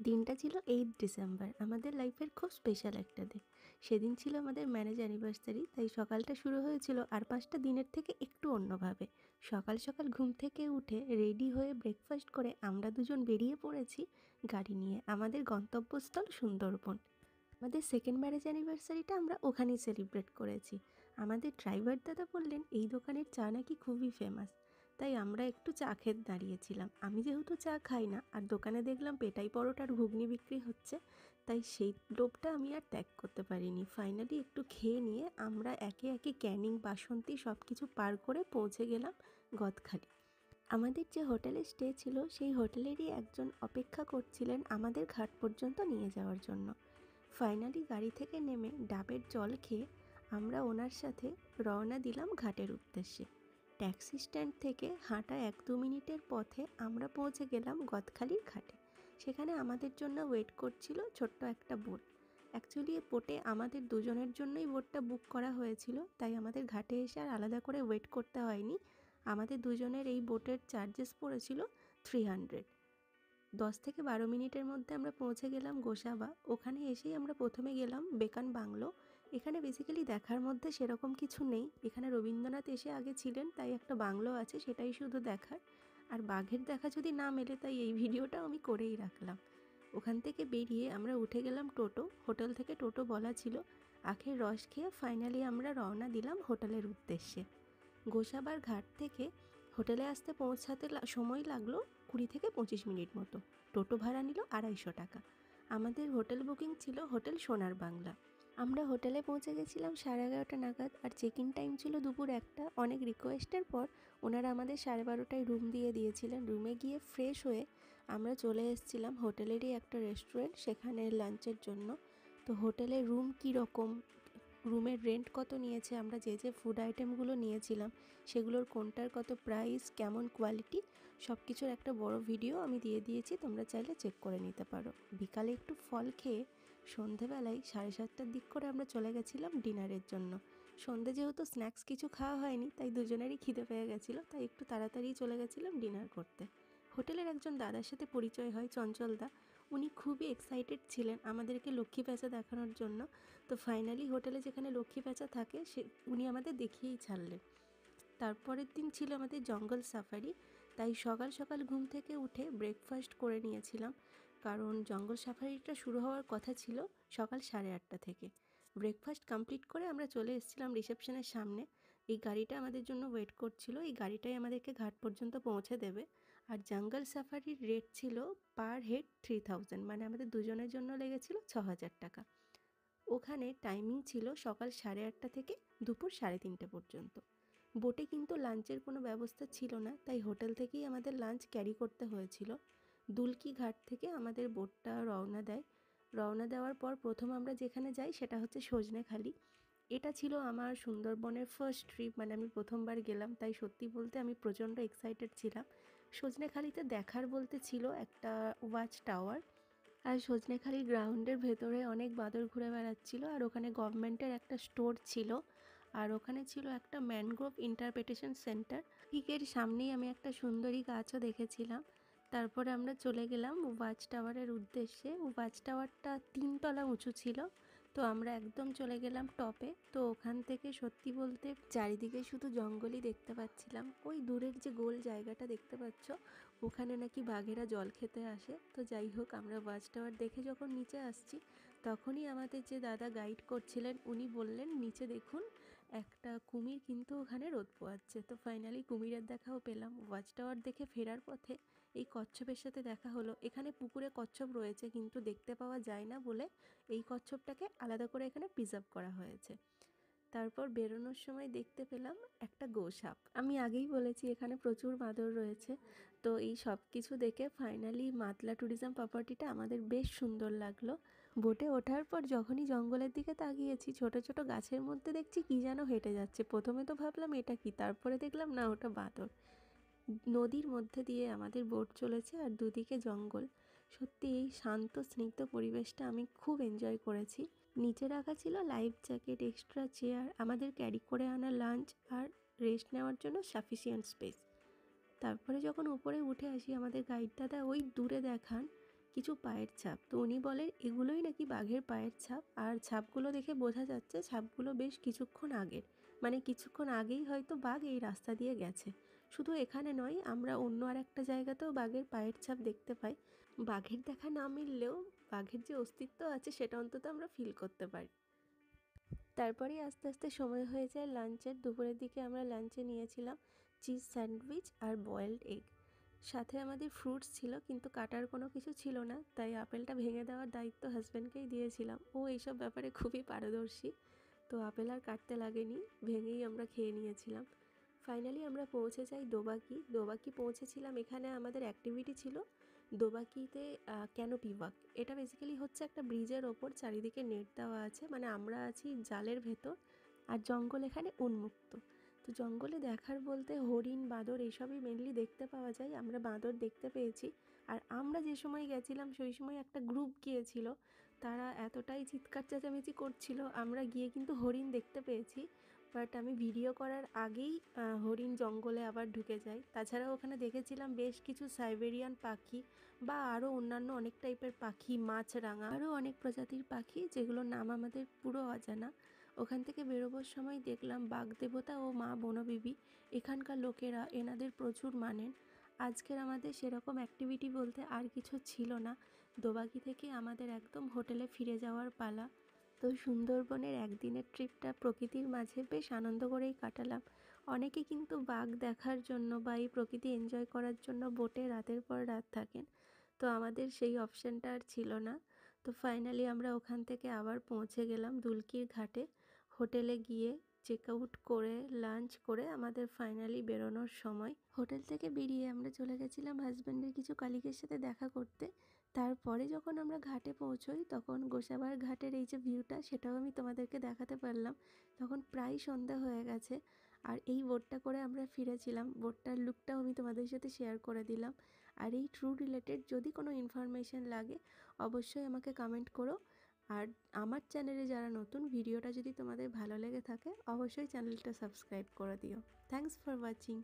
দিনটা ছিল 8 ডিসেম্বর, আমাদের লাইফের খুব স্পেশাল একটা দিন। সেদিন ছিল আমাদের ম্যারেজ অ্যানিভার্সারি, তাই সকালটা শুরু হয়েছিল আর 5টা দিনের থেকে একটু অন্যভাবে। সকাল সকাল ঘুম থেকে উঠে রেডি হয়ে ব্রেকফাস্ট করে আমরা দুজন বেরিয়ে পড়েছি গাড়ি নিয়ে আমাদের গন্তব্যস্থল সুন্দরবন। আমাদের সেকেন্ড ম্যারেজ অ্যানিভার্সারিটা আমরা ওখানেই সেলিব্রেট করেছি। আমাদের ড্রাইভার দাদা বললেন এই দোকানের চা নাকি খুবই ফেমাস, তাই আমরা একটু চা খেতে দাঁড়িয়েছিলাম। আমি যেহেতু চা খাই না আর দোকানে দেখলাম পেটাই পরোটার ঘুগনি বিক্রি হচ্ছে, তাই সেই লোভটা আমি আর ত্যাগ করতে পারিনি। ফাইনালি একটু খেয়ে নিয়ে আমরা একে একে ক্যানিং, বাসন্তী সব কিছু পার করে পৌঁছে গেলাম গদখালি। আমাদের যে হোটেলে স্টে ছিল সেই হোটেলেরই একজন অপেক্ষা করছিলেন আমাদের ঘাট পর্যন্ত নিয়ে যাওয়ার জন্য। ফাইনালি গাড়ি থেকে নেমে ডাবের জল খেয়ে আমরা ওনার সাথে রওনা দিলাম ঘাটের উদ্দেশ্যে। ট্যাক্সি স্ট্যান্ড থেকে হাঁটা 1-2 মিনিটের পথে আমরা পৌঁছে গেলাম গদখালির ঘাটে। সেখানে আমাদের জন্য ওয়েট করছিল ছোট্ট একটা বোট। অ্যাকচুয়ালি বোটে আমাদের দুজনের জন্যই বোটটা বুক করা হয়েছিল, তাই আমাদের ঘাটে এসে আর আলাদা করে ওয়েট করতে হয়নি। আমাদের দুজনের এই বোটের চার্জেস পড়েছিল 300। 10 থেকে 12 মিনিটের মধ্যে আমরা পৌঁছে গেলাম গোসাবা। ওখানে এসেই আমরা প্রথমে গেলাম বেকান বাংলো। এখানে বেসিক্যালি দেখার মধ্যে সেরকম কিছু নেই। এখানে রবীন্দ্রনাথ এসে আগে ছিলেন, তাই একটা বাংলো আছে, সেটাই শুধু দেখার। আর বাঘের দেখা যদি না মেলে, তাই এই ভিডিওটাও আমি করেই রাখলাম। ওখান থেকে বেরিয়ে আমরা উঠে গেলাম টোটো। হোটেল থেকে টোটো বলা ছিল। আখের রস খেয়ে ফাইনালি আমরা রওনা দিলাম হোটেলের উদ্দেশ্যে। গোসাবার ঘাট থেকে হোটেলে আসতে পৌঁছাতে সময় লাগলো 20 থেকে 25 মিনিট মতো। টোটো ভাড়া নিল 250 টাকা। আমাদের হোটেল বুকিং ছিল হোটেল সোনার বাংলা। আমরা হোটেলে পৌঁছে গেছিলাম 11:30 নাগাদ, আর চেক ইন টাইম ছিল দুপুর 1টা। অনেক রিকোয়েস্টের পর ওনারা আমাদের 12:30টায় রুম দিয়ে দিয়েছিলেন। রুমে গিয়ে ফ্রেশ হয়ে আমরা চলে এসেছিলাম হোটেলেরই একটা রেস্টুরেন্ট, সেখানে লাঞ্চের জন্য। তো হোটেলের রুম কীরকম, রুমের রেন্ট কত নিয়েছে, আমরা যে যে ফুড আইটেমগুলো নিয়েছিলাম সেগুলোর কোনটার কত প্রাইস, কেমন কোয়ালিটি, সব কিছুর একটা বড় ভিডিও আমি দিয়ে দিয়েছি, তোমরা চাইলে চেক করে নিতে পারো। বিকালে একটু ফল খেয়ে সন্ধেবেলায় 7:30টার দিক করে আমরা চলে গেছিলাম ডিনারের জন্য। সন্ধে যেহেতু স্ন্যাক্স কিছু খাওয়া হয়নি, তাই দুজনেরই খিদে পেয়ে গেছিলো, তাই একটু তাড়াতাড়ি চলে গেছিলাম ডিনার করতে। হোটেলের একজন দাদার সাথে পরিচয় হয়, চঞ্চলদা। উনি খুবই এক্সাইটেড ছিলেন আমাদেরকে লক্ষ্মী প্যাঁচা দেখানোর জন্য। তো ফাইনালি হোটেলে যেখানে লক্ষ্মী প্যাঁচা থাকে উনি আমাদের দেখিয়েই ছাড়লেন। তারপরের দিন ছিল আমাদের জঙ্গল সাফারি, তাই সকাল সকাল ঘুম থেকে উঠে ব্রেকফাস্ট করে নিয়েছিলাম, কারণ জঙ্গল সাফারিটা শুরু হওয়ার কথা ছিল সকাল 8:30 থেকে। ব্রেকফাস্ট কমপ্লিট করে আমরা চলে এসেছিলাম রিসেপশনের সামনে। এই গাড়িটা আমাদের জন্য ওয়েট করছিল, এই গাড়িটাই আমাদেরকে ঘাট পর্যন্ত পৌঁছে দেবে। আর জঙ্গল সাফারির রেট ছিল পার হেড 3000, মানে আমাদের দুজনের জন্য লেগেছিল 6000 টাকা। ওখানে টাইমিং ছিল সকাল 8:30 থেকে দুপুর 3:30 পর্যন্ত। বোটে কিন্তু লাঞ্চের কোনো ব্যবস্থা ছিল না, তাই হোটেল থেকেই আমাদের লাঞ্চ ক্যারি করতে হয়েছিল। দুলকি ঘাট থেকে আমাদের বোটটা রওনা দেওয়ার পর প্রথম আমরা যেখানে যাই সেটা হচ্ছে সজনেখালি। এটা ছিল আমার সুন্দরবনের ফার্স্ট ট্রিপ, মানে আমি প্রথমবার গেলাম, তাই সত্যি বলতে আমি প্রচণ্ড এক্সাইটেড ছিলাম। সজনেখালিতে দেখার বলতে ছিল একটা ওয়াচ টাওয়ার, আর সজনেখালি গ্রাউন্ডের ভেতরে অনেক বাঁদর ঘুরে বেড়াচ্ছিল, আর ওখানে গভর্নমেন্টের একটা স্টোর ছিল, আর ওখানে ছিল একটা ম্যানগ্রোভ ইন্টারপ্রিটেশন সেন্টার। ঠিক এর সামনেই আমি একটা সুন্দরী গাছও দেখেছিলাম। তারপরে আমরা চলে গেলাম ওয়াচ টাওয়ারের উদ্দেশ্যে। ওয়াচ টাওয়ারটা 3 তলা উঁচু ছিল, তো আমরা একদম চলে গেলাম টপে। তো ওখান থেকে সত্যি বলতে চারিদিকে শুধু জঙ্গলই দেখতে পাচ্ছিলাম। ওই দূরের যে গোল জায়গাটা দেখতে পাচ্ছ, ওখানে নাকি বাঘেরা জল খেতে আসে। তো যাই হোক, আমরা ওয়াচ টাওয়ার দেখে যখন নিচে আসছি, তখনই আমাদের যে দাদা গাইড করছিলেন উনি বললেন নিচে দেখুন একটা কুমির কিন্তু ওখানে রোদ পোয়াচ্ছে। তো ফাইনালি কুমিরের দেখাও পেলাম। ওয়াচ টাওয়ার দেখে ফেরার পথে এই কচ্ছপের সাথে দেখা হলো। এখানে পুকুরে কচ্ছপ রয়েছে কিন্তু দেখতে পাওয়া যায় না বলে এই কচ্ছপটাকে আলাদা করে এখানে প্রিজার্ভ করা হয়েছে। তারপর বেরোনোর সময় দেখতে পেলাম একটা গোসাপ। আমি আগেই বলেছি এখানে প্রচুর বাঁদর রয়েছে। তো এই সব কিছু দেখে ফাইনালি মাতলা ট্যুরিজম প্রপার্টিটা আমাদের বেশ সুন্দর লাগলো। বোটে ওঠার পর যখনই জঙ্গলের দিকে তাকিয়েছি, ছোট ছোট গাছের মধ্যে দেখছি কি যেন হেঁটে যাচ্ছে। প্রথমে তো ভাবলাম এটা কি, তারপরে দেখলাম না, ওটা বাঁদর। নদীর মধ্যে দিয়ে আমাদের বোট চলেছে আর দুদিকে জঙ্গল। সত্যি এই শান্ত স্নিগ্ধ পরিবেশটা আমি খুব এনজয় করেছি। নিচে রাখা ছিল লাইফ জ্যাকেট, এক্সট্রা চেয়ার, আমাদের ক্যারি করে আনা লাঞ্চ, আর রেস্ট নেওয়ার জন্য সাফিসিয়েন্ট স্পেস। তারপরে যখন উপরে উঠে আসি, আমাদের গাইড দাদা ওই দূরে দেখান কিছু পায়ের ছাপ। তো উনি বলেন এগুলোই নাকি বাঘের পায়ের ছাপ, আর ছাপগুলো দেখে বোঝা যাচ্ছে ছাপগুলো বেশ কিছুক্ষণ আগের, মানে কিছুক্ষণ আগেই হয়তো বাঘ এই রাস্তা দিয়ে গেছে। শুধু এখানে নয়, আমরা অন্য আর একটা জায়গাতেও বাঘের পায়ের ছাপ দেখতে পাই। বাঘের দেখা না মিললেও বাঘের যে অস্তিত্ব আছে সেটা অন্তত আমরা ফিল করতে পারি। তারপরেই আস্তে আস্তে সময় হয়ে যায় লাঞ্চের। দুপুরের দিকে আমরা লাঞ্চে নিয়েছিলাম চিজ স্যান্ডউইচ আর বয়েলড এগ, সাথে আমাদের ফ্রুটস ছিল, কিন্তু কাটার কোনো কিছু ছিল না, তাই আপেলটা ভেঙে দেওয়ার দায়িত্ব হাজব্যান্ডকেই দিয়েছিলাম। ও এইসব ব্যাপারে খুবই পারদর্শী, তো আপেল আর কাটতে লাগেনি, ভেঙেই আমরা খেয়ে নিয়েছিলাম। ফাইনালি আমরা পৌঁছে যাই দোবাকি। দোবাকি পৌঁছেছিলাম, এখানে আমাদের অ্যাক্টিভিটি ছিল দোবাকিতে ক্যানোপি ওয়াক। এটা বেসিক্যালি হচ্ছে একটা ব্রিজের ওপর চারিদিকে নেট দেওয়া আছে, মানে আমরা আছি জালের ভেতর, আর জঙ্গল এখানে উন্মুক্ত। তো জঙ্গলে দেখার বলতে হরিণ, বাঁদর এসবই মেনলি দেখতে পাওয়া যায়। আমরা বাঁদর দেখতে পেয়েছি। আর আমরা যে সময় গেছিলাম সেই সময় একটা গ্রুপ গিয়েছিল, তারা এতটাই চিৎকার চেঁচামেচি করছিল, আমরা গিয়ে কিন্তু হরিণ দেখতে পেয়েছি। বাট আমি ভিডিও করার আগেই হরিণ জঙ্গলে আবার ঢুকে যায়। তাছাড়াও ওখানে দেখেছিলাম বেশ কিছু সাইবেরিয়ান পাখি বা আরও অন্যান্য অনেক টাইপের পাখি, মাছরাঙা, আরও অনেক প্রজাতির পাখি যেগুলোর নাম আমাদের পুরো অজানা। ওখান থেকে বেরোবার সময় দেখলাম বাগদেবতা ও মা বনবিবি, এখানকার লোকেরা এনাদের প্রচুর মানেন। আজকের আমাদের সেরকম অ্যাক্টিভিটি বলতে আর কিছু ছিল না। দোবাকি থেকে আমাদের একদম হোটেলে ফিরে যাওয়ার পালা। তো সুন্দরবনের একদিনের ট্রিপটা প্রকৃতির মাঝে বেশ আনন্দ করেই কাটালাম। অনেকে কিন্তু বাঘ দেখার জন্য বা এই প্রকৃতি এনজয় করার জন্য বোটে রাতের পর রাত থাকেন, তো আমাদের সেই অপশানটা আর ছিল না। তো ফাইনালি আমরা ওখান থেকে আবার পৌঁছে গেলাম দুলকির ঘাটে। হোটেলে গিয়ে চেক আউট করে লাঞ্চ করে আমাদের ফাইনালি বেরোনোর সময়। হোটেল থেকে বেরিয়ে আমরা চলে গেছিলাম হাজব্যান্ডের কিছু কালিগের সাথে দেখা করতে। তারপরে যখন আমরা ঘাটে পৌঁছোই তখন গোসাবার ঘাটের এই যে ভিউটা, সেটাও আমি তোমাদেরকে দেখাতে পারলাম। তখন প্রায় সন্ধ্যা হয়ে গেছে, আর এই বোটটা করে আমরা ফিরেছিলাম। বোটটার লুকটাও আমি তোমাদের সাথে শেয়ার করে দিলাম। আর এই ট্যুর রিলেটেড যদি কোনো ইনফরমেশান লাগে অবশ্যই আমাকে কমেন্ট করো। আর আমার চ্যানেলে যারা নতুন, ভিডিওটা যদি তোমাদের ভালো লেগে থাকে অবশ্যই চ্যানেলটা সাবস্ক্রাইব করে দিও। Thanks for watching.